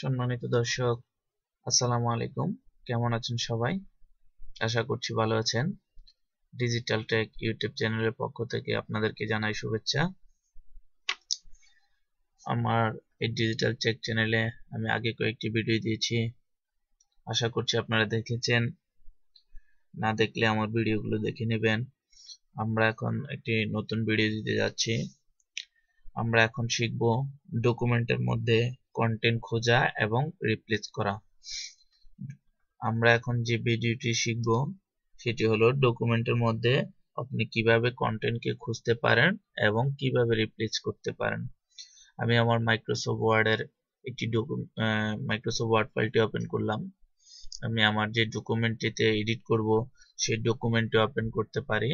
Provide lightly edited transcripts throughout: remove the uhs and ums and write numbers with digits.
সম্মানিত দর্শক, আসসালামু আলাইকুম। কেমন আছেন সবাই? আশা করছি ভালো আছেন। ডিজিটাল টেক ইউটিউব চ্যানেলের পক্ষ থেকে আপনাদেরকে জানাই শুভেচ্ছা। আমার এই ডিজিটাল টেক চ্যানেলে আমি আগে কয়েকটি ভিডিও দিয়েছি, আশা করছি আপনারা দেখেছেন। না দেখলে আমার ভিডিওগুলো দেখে নেবেন। আমরা এখন একটি নতুন ভিডিও দিতে যাচ্ছি। আমরা এখন শিখব ডকুমেন্টের মধ্যে কন্টেন্ট খোঁজা এবং রিপ্লেস করা। আমরা এখন যে ভিডিওটি শিখব সেটি হলো ডকুমেন্টের মধ্যে আপনি কিভাবে কন্টেন্টকে খুঁজতে পারেন এবং কিভাবে রিপ্লেস করতে পারেন। আমি আমার মাইক্রোসফট ওয়ার্ডের একটি মাইক্রোসফট ওয়ার্ড ফাইলটি ওপেন করলাম। আমি আমার যে ডকুমেন্টটিতে এডিট করব সেই ডকুমেন্টটি ওপেন করতে পারি।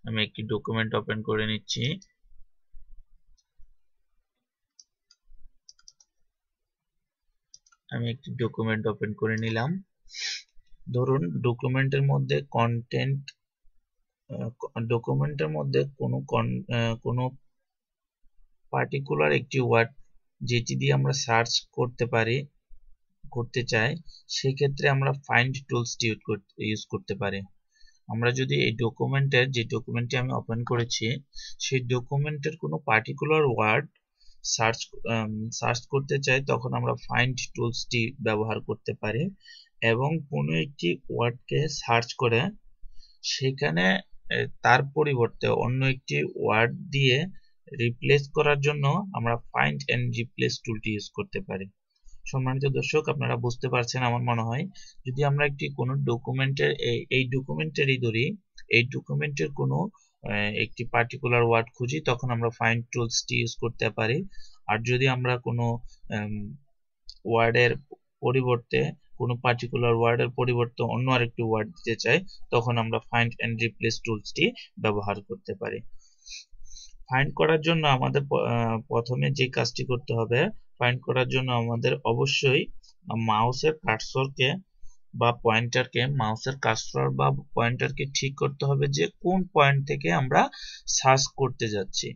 আমি একটি ডকুমেন্ট ওপেন করে নিচ্ছি। আমি একটি ডকুমেন্ট ওপেন করে নিলাম। ধরুন ডকুমেন্টের মধ্যে কোনো পার্টিকুলার একটি ওয়ার্ড যেটি দিয়ে আমরা সার্চ করতে চাই, সেক্ষেত্রে আমরা ফাইন্ড টুলসটি ইউজ করতে পারি। আমরা যদি এই যে ডকুমেন্টটি আমি ওপেন করেছি সেই ডকুমেন্টের কোনো পার্টিকুলার ওয়ার্ড সার্চ করতে চাই, তখন আমরা ফাইন্ড টুলসটি ব্যবহার করতে পারি এবং কোনো একটি ওয়ার্ডকে সার্চ করে সেখানে তার পরিবর্তে অন্য একটি ওয়ার্ড দিয়ে রিপ্লেস করার জন্য আমরা ফাইন্ড এন্ড রিপ্লেস টুলটি ইউজ করতে পারি। সম্মানিত দর্শক, আপনারা বুঝতে পারছেন আমার মনে হয়। যদি আমরা কোনো ডকুমেন্টের এই ডকুমেন্টেরই ধরি, এই ডকুমেন্টের কোনো একটি পার্টিকুলার ওয়ার্ড খুঁজি, তখন আমরা ফাইন্ড টুলসটি ইউজ করতে পারি। আর যদি আমরা কোনো ওয়ার্ডের পরিবর্তে কোনো পার্টিকুলার ওয়ার্ডের পরিবর্তে অন্য আরেকটি ওয়ার্ড দিতে চাই, তখন আমরা ফাইন্ড এন্ড রিপ্লেস টুলসটি ব্যবহার করতে পারি। ফাইন্ড করার জন্য আমাদের প্রথমে যে কাজটি করতে হবে, ফাইন্ড করার জন্য আমাদের অবশ্যই মাউসের কার্সরকে বা পয়েন্টারকে ঠিক করতে হবে যে কোন পয়েন্ট থেকে আমরা সার্চ করতে যাচ্ছি।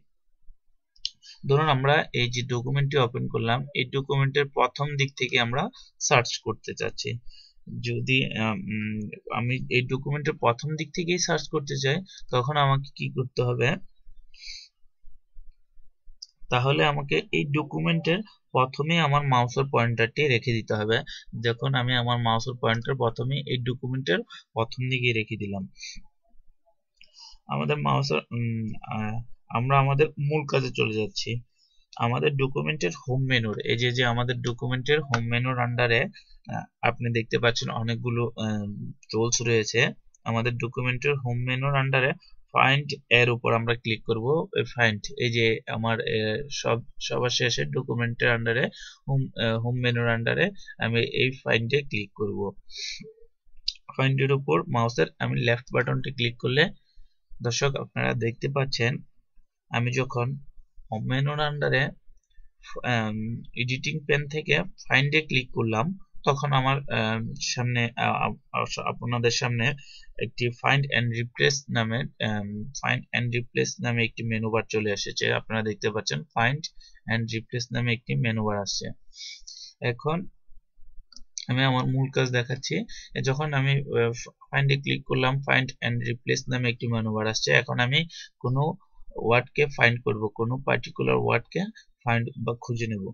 ধরুন আমরা এই যে ডকুমেন্টটি ওপেন করলাম, এই ডকুমেন্টের প্রথম দিক থেকে আমরা সার্চ করতে চাচ্ছি। যদি আমি এই ডকুমেন্টের প্রথম দিক থেকেই সার্চ করতে চাই, তখন আমাকে কি করতে হবে, তাহলে আমাকে এই ডকুমেন্টের প্রথমে আমার মাউসের পয়েন্টারটি রেখে দিতে হবে। যখন আমি আমার মাউসের পয়েন্টার প্রথমে এই ডকুমেন্টের প্রথম দিকে রেখে দিলাম, আমরা আমাদের মূল কাজে চলে যাচ্ছি। আমাদের ডকুমেন্টের হোম মেনুর আমাদের ডকুমেন্টের হোম মেনুর আন্ডারে আপনি দেখতে পাচ্ছেন অনেকগুলো টুলস রয়েছে। আমাদের ডকুমেন্টের হোম মেনুর আন্ডারে ফাইন্ড এর উপর আমরা ক্লিক করব। ফাইন্ড আমার সবার শেষে ডকুমেন্টের আন্ডারে হোম মেনুর আন্ডারে আমি এই ফাইন্ডে ক্লিক করব। ফাইন্ডের উপর মাউসের আমি লেফট বাটনটি ক্লিক করলে দর্শক আপনারা দেখতে পাচ্ছেন, আমি যখন হোম মেনুর আন্ডারে এডিটিং পেন থেকে ফাইন্ডে ক্লিক করলাম, তখন আমার সামনে আপনাদের সামনে একটি ফাইন্ড এন্ড রিপ্লেস নামে একটি মেনু বার চলে এসেছে। আপনারা দেখতে পাচ্ছেন ফাইন্ড এন্ড রিপ্লেস নামে একটি মেনু বার আসছে। এখন আমি আমার মূল কাজ দেখাচ্ছি। যখন আমি ফাইন্ডে ক্লিক করলাম, ফাইন্ড এন্ড রিপ্লেস নামে একটি মেনু বার আসছে। এখন আমি কোনো ওয়ার্ডকে ফাইন্ড করব, কোনো পার্টিকুলার ওয়ার্ডকে ফাইন্ড বা খুঁজে নেব।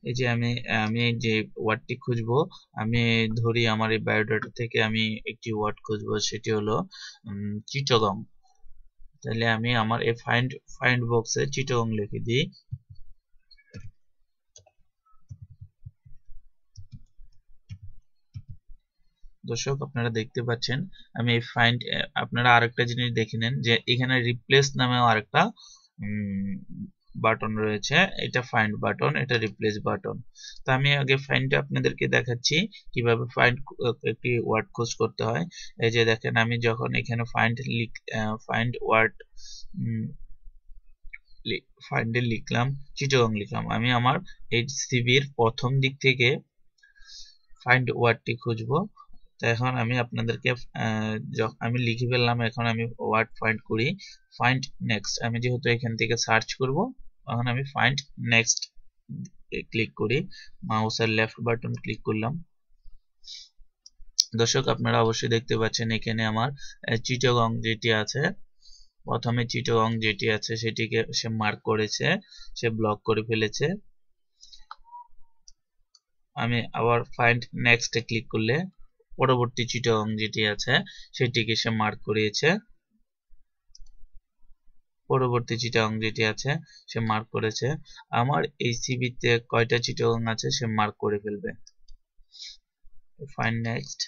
এই যে আমি যে ওয়ার্ডটি খুঁজবো, আমি ধরি আমার এই বায়োডাটা থেকে আমি একটি ওয়ার্ড খুঁজবো, সেটি হলো চিটাগং। তাহলে আমি আমার এই ফাইন্ড বক্সে চিটাগং লিখে দিই। দর্শক আপনারা দেখতে পাচ্ছেন আমি এই আপনারা আরেকটা জিনিস দেখে নেন যে এখানে রিপ্লেস নামেও আরেকটা বাটন রয়েছে। এটা ফাইন্ড বাটন, এটা রিপ্লেস বাটন। তো আমি আগে ফাইন্ডটা আপনাদেরকে দেখাচ্ছি কিভাবে একটি ওয়ার্ড খোঁজ করতে হয়। এই যে দেখেন, আমি যখন এখানে ফাইন্ডে লিখলাম চিটাগং লিখলাম, আমি আমার এই সিভির প্রথম দিক থেকে ফাইন্ড ওয়ার্ডটি খুঁজবো। তো এখন আমি আপনাদেরকে আমি লিখে ফেললাম, এখন আমি ওয়ার্ড ফাইন্ড করি। ফাইন্ড নেক্সট, আমি যেহেতু এখান থেকে সার্চ করব, এখন আমি ফাইন্ড নেক্সট ক্লিক করি, মাউসের লেফট বাটন ক্লিক করলাম। দর্শক আপনারা অবশ্যই দেখতে পাচ্ছেন এখানে আমার চিটাগং যেটি আছে, প্রথমে চিটাগং যেটি আছে সেটিকে সে মার্ক করেছে, সে ব্লক করে ফেলেছে। আমি আবার ফাইন্ড নেক্সট এ ক্লিক করলে পরবর্তী চিটাগং যেটি আছে সেটিকে সে মার্ক করিয়েছে, পরবর্তী চিটাগং যেটি আছে সে মার্ক করেছে। আমার এই সিভিতে কয়টা চিটাগং আছে সে মার্ক করে ফেলবে। Find next,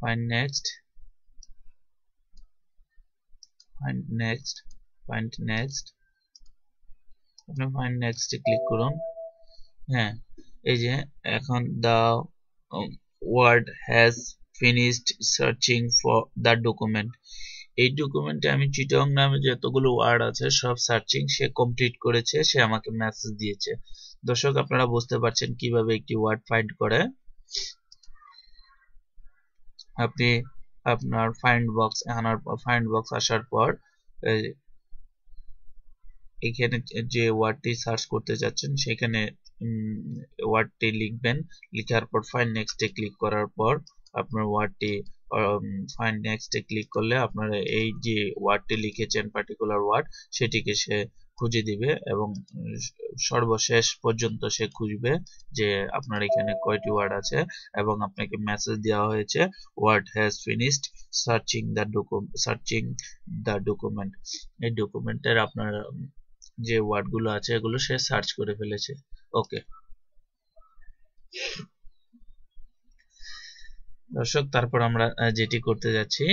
find next, find next, find next, আপনি ফাইন্ড নেক্সট এ ক্লিক করুন। হ্যাঁ, এই যে এখন the word has finished searching for the document, এই ডকুমেন্টে আমি চিটং নামে যতগুলো ওয়ার্ড আছে সব সার্চিং সে কমপ্লিট করেছে, সে আমাকে মেসেজ দিয়েছে। দর্শক আপনারা বুঝতে পারছেন কিভাবে একটি ওয়ার্ড ফাইন্ড করে। আপনি আপনার ফাইন্ড বক্স আসার পর এখানে যে ওয়ার্ডটি সার্চ করতে যাচ্ছেন সেখানে ওয়ার্ডটি লিখবেন, লিখার পর ফাইন্ড নেক্সট এ ক্লিক করার পর আপনার ওয়ার্ডটি ফাইন্ড নেক্সট এ ক্লিক করলে আপনারা এই যে ওয়ার্ডটি লিখেছেন পার্টিকুলার ওয়ার্ড সেটিকে সে খুঁজে দিবে এবং সর্বশেষ পর্যন্ত সে খুঁজবে যে আপনার এখানে কয়টি ওয়ার্ড আছে এবং আপনাকে মেসেজ দেওয়া হয়েছে word has finished searching the document. এই ডকুমেন্টের আপনার যে ওয়ার্ডগুলো আছে এগুলো সে সার্চ করে ফেলেছে। ওকে দর্শক, তারপর আমরা যেটি করতে যাচ্ছি,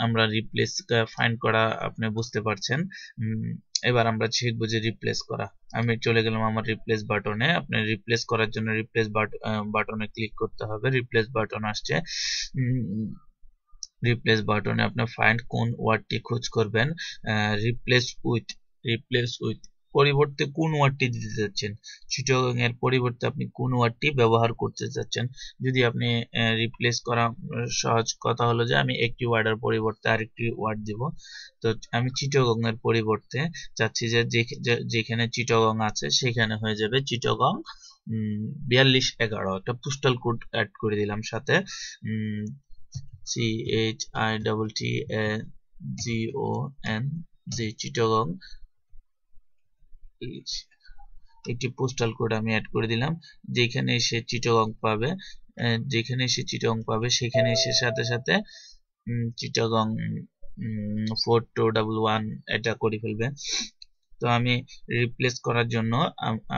আমরা রিপ্লেস ফাইন্ড করা আপনি বুঝতে পারছেন। এবার আমরা শিখব যে রিপ্লেস করা। আমি চলে গেলাম আমার রিপ্লেস বাটনে। আপনি রিপ্লেস করার জন্য রিপ্লেস বাটনে ক্লিক করতে হবে। রিপ্লেস বাটন আসছে, রিপ্লেস বাটনে আপনি ফাইন্ড কোন ওয়ার্ডটি খোঁজ করবেন, রিপ্লেস উইথ পরিবর্তে কোন ওয়ার্ডটি দিতে যাচ্ছেন, চিটাগং এর পরিবর্তে আপনি কোন ওয়ার্ডটি ব্যবহার করতে যাচ্ছেন। যদি আপনি রিপ্লেস করা, সহজ কথা হলো যে আমি একটি ওয়ার্ডের পরিবর্তে আরেকটি ওয়ার্ড দিব। তো আমি চিটাগং এর পরিবর্তে চাচ্ছি যে যেখানে চিটাগং আছে সেখানে হয়ে যাবে চিটাগং 4211, একটা পোস্টাল কোড অ্যাড করে দিলাম সাথে, CHITTAGONG, চিটাগং একটি পোস্টাল কোড আমি অ্যাড করে দিলাম। যেখানে সে চিটাগং পাবে, সেখানে এসে সাথে সাথে চিটাগং 4211 এটা করে ফেলবে। তো আমি রিপ্লেস করার জন্য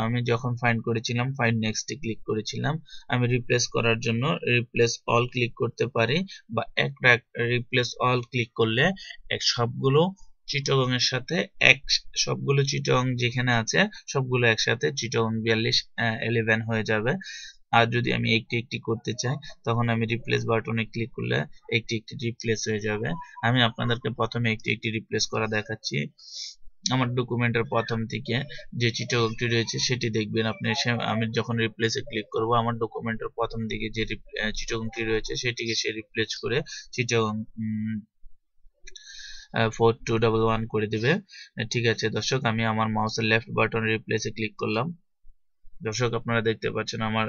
আমি যখন ফাইন্ড করেছিলাম ফাইন্ড নেক্সট এ ক্লিক করেছিলাম। আমি রিপ্লেস করার জন্য রিপ্লেস অল ক্লিক করতে পারি, বা একটা রিপ্লেস অল ক্লিক করলে সবগুলো চিটাগং এর সাথে সবগুলো চিটাগং যেখানে আছে সবগুলো একসাথে চিটাগং 4211 হয়ে যাবে। আর যদি আমি একটি একটি করতে চাই তখন আমি রিপ্লেস বাটনে ক্লিক করলে একটি একটি রিপ্লেস হয়ে যাবে। আমি আপনাদেরকে প্রথমে একটি একটি রিপ্লেস করা দেখাচ্ছি। আমার ডকুমেন্টের প্রথম থেকে যে চিটাগংটি রয়েছে সেটি দেখবেন আপনি। আমি যখন রিপ্লেসে ক্লিক করব আমার ডকুমেন্টের প্রথম দিকে যে চিটাগংটি রয়েছে সেটিকে সে রিপ্লেস করে চিটাগং 4211 করে দিবে। ঠিক আছে দর্শক, আমি আমার মাউসের লেফট বাটন রিপ্লেসে ক্লিক করলাম। দর্শক আপনারা দেখতে পাচ্ছেন আমার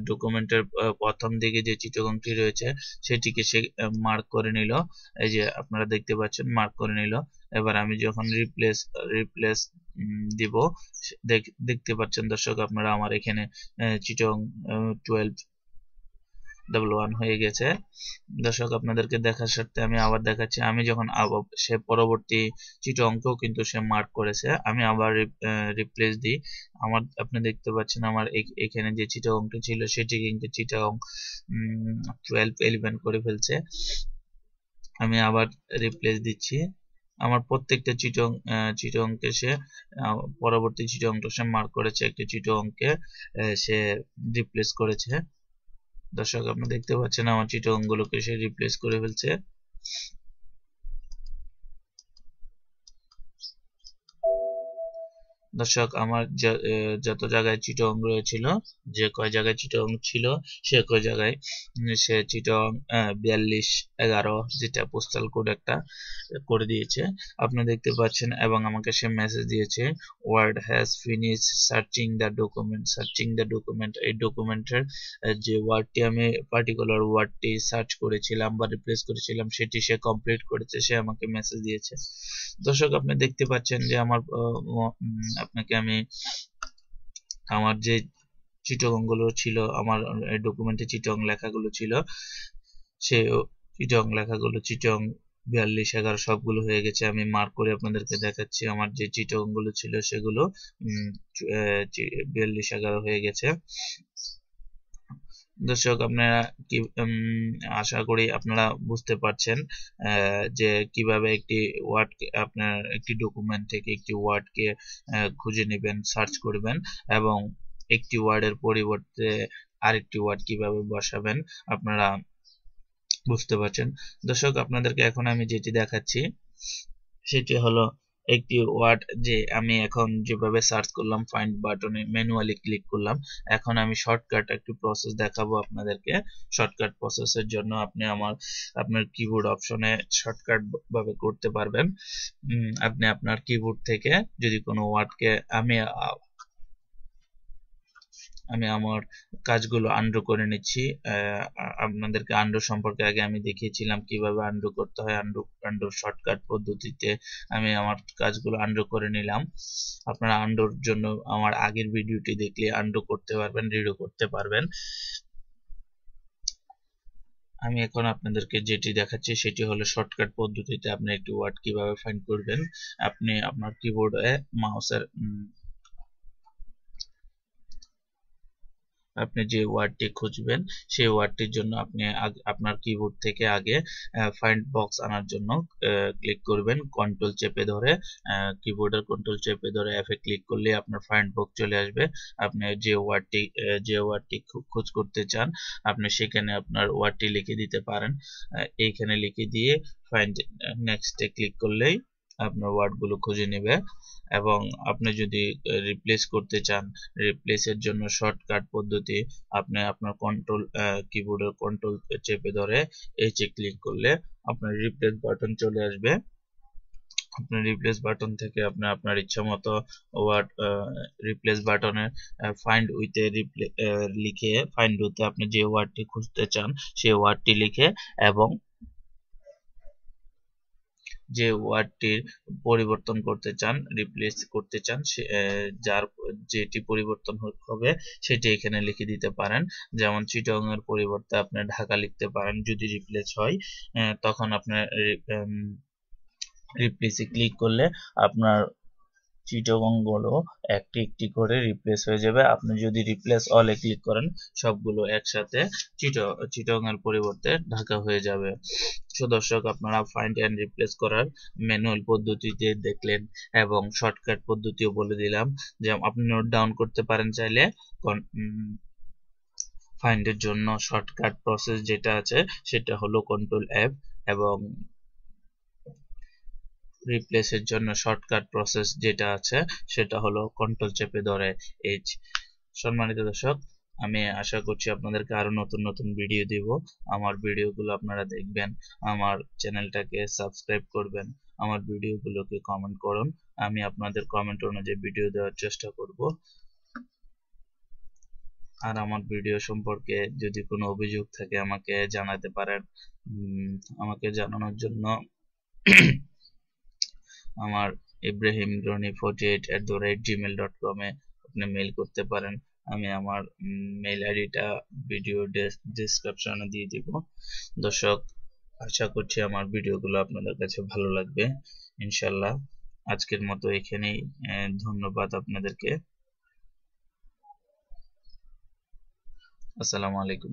ডকুমেন্টের প্রথম দিকে যে চিটাগংটি রয়েছে সেটিকে সে মার্ক করে নিল। এই যে আপনারা দেখতে পাচ্ছেন মার্ক করে নিল। এবার আমি যখন রিপ্লেস দিব দেখতে পাচ্ছেন দর্শক আপনারা আমার এখানে চিটাগং 1211 হয়ে গেছে। দর্শক আপনাদেরকে দেখার সাথে আমি আবার দেখাচ্ছি, আমি যখন সে পরবর্তী চিটাগংকেও কিন্তু সে মার্ক করেছে। আমি আবার রিপ্লেস দিই, আপনি দেখতে পাচ্ছেন আমার এখানে যে চিটাগংটি ছিল সেটি কিন্তু চিটাগং 1211 করে ফেলছে। আমি আবার রিপ্লেস দিচ্ছি, আমার প্রত্যেকটা চিটাগংকে সে পরবর্তী চিটাগংটা সে মার্ক করেছে, একটি চিটাগংকে সে রিপ্লেস করেছে। দর্শক আপনি দেখতে পাচ্ছেন আমার চিটাগং গুলোকে সে রিপ্লেস করে ফেলছে। দর্শক আমার যত জায়গায় চিটং রয়েছিল, যে কয় জায়গায় চিটং ছিল সে কয় জায়গায় সে চিটং 4211 যেটা পোস্টাল কোড একটা করে দিয়েছে আপনি দেখতে পাচ্ছেন, এবং আমাকে সে মেসেজ দিয়েছে word has finish searching the document. এই ডকুমেন্টের যে ওয়ার্ডটি আমি পার্টিকুলার ওয়ার্ডটি সার্চ করেছিলাম বা রিপ্লেস করেছিলাম সেটি সে কমপ্লিট করেছে, সে আমাকে মেসেজ দিয়েছে। দর্শক আপনি দেখতে পাচ্ছেন যে আমার আপনাকে আমি আমার যে চিটগং গুলো ছিল, আমার ডকুমেন্টে চিটগং লেখাগুলো ছিল, সে চিটগং লেখাগুলো চিটগং 4211 সবগুলো হয়ে গেছে। আমি মার্ক করে আপনাদেরকে দেখাচ্ছি, আমার যে চিটগং গুলো ছিল সেগুলো 4211 হয়ে গেছে। দর্শক আপনারা কি আশা করি আপনারা বুঝতে পারছেন যে কিভাবে একটি ওয়ার্ড আপনার একটি ডকুমেন্ট থেকে একটি ওয়ার্ডকে খুঁজে নেবেন, সার্চ করবেন এবং একটি ওয়ার্ডের পরিবর্তে আরেকটি ওয়ার্ড কিভাবে বসাবেন আপনারা বুঝতে পারছেন। দর্শক আপনাদেরকে এখন আমি যেটি দেখাচ্ছি সেটি হলো একটি ওয়ার্ড, যে আমি এখন যেভাবে সার্চ করলাম ফাইন্ড বাটনে ম্যানুয়ালি ক্লিক করলাম। এখন আমি শর্টকাট একটি প্রসেস দেখাবো আপনাদেরকে। শর্টকাট প্রসেসের জন্য আপনি আপনার কিবোর্ড অপশনে শর্টকাট ভাবে করতে পারবেন। আপনি আপনার কিবোর্ড থেকে যদি কোনো ওয়ার্ডকে আমি আমার কাজগুলো আন্ডু করে নিচ্ছি। আপনাদেরকে আন্ডু সম্পর্কে আগে আমি দেখিয়েছিলাম কিভাবে আন্ডু করতে হয়। আন্ডুর শর্টকাট পদ্ধতিতে আমি আমার কাজগুলো আন্ডু করে নিলাম। আপনারা আন্ডুর জন্য আমার আগের ভিডিওটি দেখলে আন্ডু করতে পারবেন, রিডো করতে পারবেন। আমি এখন আপনাদেরকে যেটি দেখাচ্ছি সেটি হলো শর্টকাট পদ্ধতিতে আপনি একটি ওয়ার্ড কিভাবে ফাইন্ড করবেন। আপনি আপনার কিবোর্ডে মাউসের আপনি যে ওয়ার্ডটি খুঁজবেন সেই ওয়ার্ডটির জন্য আপনি আপনার কিবোর্ড থেকে আগে ফাইন্ড বক্স আনার জন্য ক্লিক করবেন, কন্ট্রোল চেপে ধরে কিবোর্ডের কন্ট্রোল চেপে ধরে এফ এ ক্লিক করলে আপনার ফাইন্ড বক্স চলে আসবে। আপনি যে ওয়ার্ডটি খোঁজ করতে চান আপনি সেখানে আপনার ওয়ার্ডটি লিখে দিতে পারেন। এইখানে লিখে দিয়ে ফাইন্ড নেক্সটে ক্লিক করলেই আপনার ওয়ার্ডগুলো খুঁজে নেবে। এবং আপনি যদি রিপ্লেস করতে চান, রিপ্লেসের জন্য শর্টকাট পদ্ধতি আপনি আপনার কিবোর্ডের কন্ট্রোল চেপে ধরে এইচ এ ক্লিক করলে আপনার রিপ্লেস বাটন চলে আসবে। আপনার রিপ্লেস বাটন থেকে আপনি আপনার ইচ্ছা মতো ওয়ার্ড রিপ্লেস বাটনে ফাইন্ড উইথ লিখে ফাইন্ড উইথে আপনি যে ওয়ার্ডটি খুঁজতে চান সেই ওয়ার্ডটি লিখে এবং যে ওয়ার্ডটির পরিবর্তন করতে চান, রিপ্লেস করতে চান, যেটি পরিবর্তন হবে সেটি এখানে লিখে দিতে পারেন। যেমন চিটগং এর পরিবর্তে আপনি ঢাকা লিখতে পারেন যদি রিপ্লেস হয়। তখন আপনার রিপ্লেসে ক্লিক করলে আপনার চিটগং গুলো একটি একটি করে রিপ্লেস হয়ে যাবে। আপনি যদি রিপ্লেস অল এ ক্লিক করেন সবগুলো একসাথে চিটগং এর পরিবর্তে ঢাকা হয়ে যাবে। দর্শক আপনারা ফাইন্ড এন্ড রিপ্লেস করার ম্যানুয়াল পদ্ধতিতে দেখলেন এবং শর্টকাট পদ্ধতিও বলে দিলাম, যে আপনি নোট ডাউন করতে পারেন চাইলে। ফাইন্ডের জন্য শর্টকাট প্রসেস যেটা আছে সেটা হলো কন্ট্রোল এফ এবং রিপ্লেসের জন্য শর্টকাট প্রসেস যেটা আছে সেটা হলো কন্ট্রোল চেপে ধরে এইচ। সম্মানিত দর্শক আমি আশা করছি আপনাদেরকে আরো নতুন নতুন ভিডিও দিব। আমার ভিডিওগুলো আপনারা দেখবেন, আমার চ্যানেলটাকে সাবস্ক্রাইব করবেন, আমার ভিডিওগুলোকে কমেন্ট করুন। আমি আপনাদের কমেন্ট অনুযায়ী ভিডিও দেওয়ার চেষ্টা করব। আর আমার ভিডিও সম্পর্কে যদি কোনো অভিযোগ থাকে আমাকে জানাতে পারেন। আমাকে জানানোর জন্য আমার ibrahimroni48@gmail.com এ আপনি মেইল করতে পারেন। আমি আমার মেইল আইডিটা ভিডিও ডেসক্রিপশনে দিয়ে দিব। দর্শক আশা করছি আমার ভিডিওগুলো আপনাদের কাছে ভালো লাগবে ইনশাল্লাহ। আজকের মতো এখানেই, ধন্যবাদ আপনাদেরকে। আসসালামু আলাইকুম।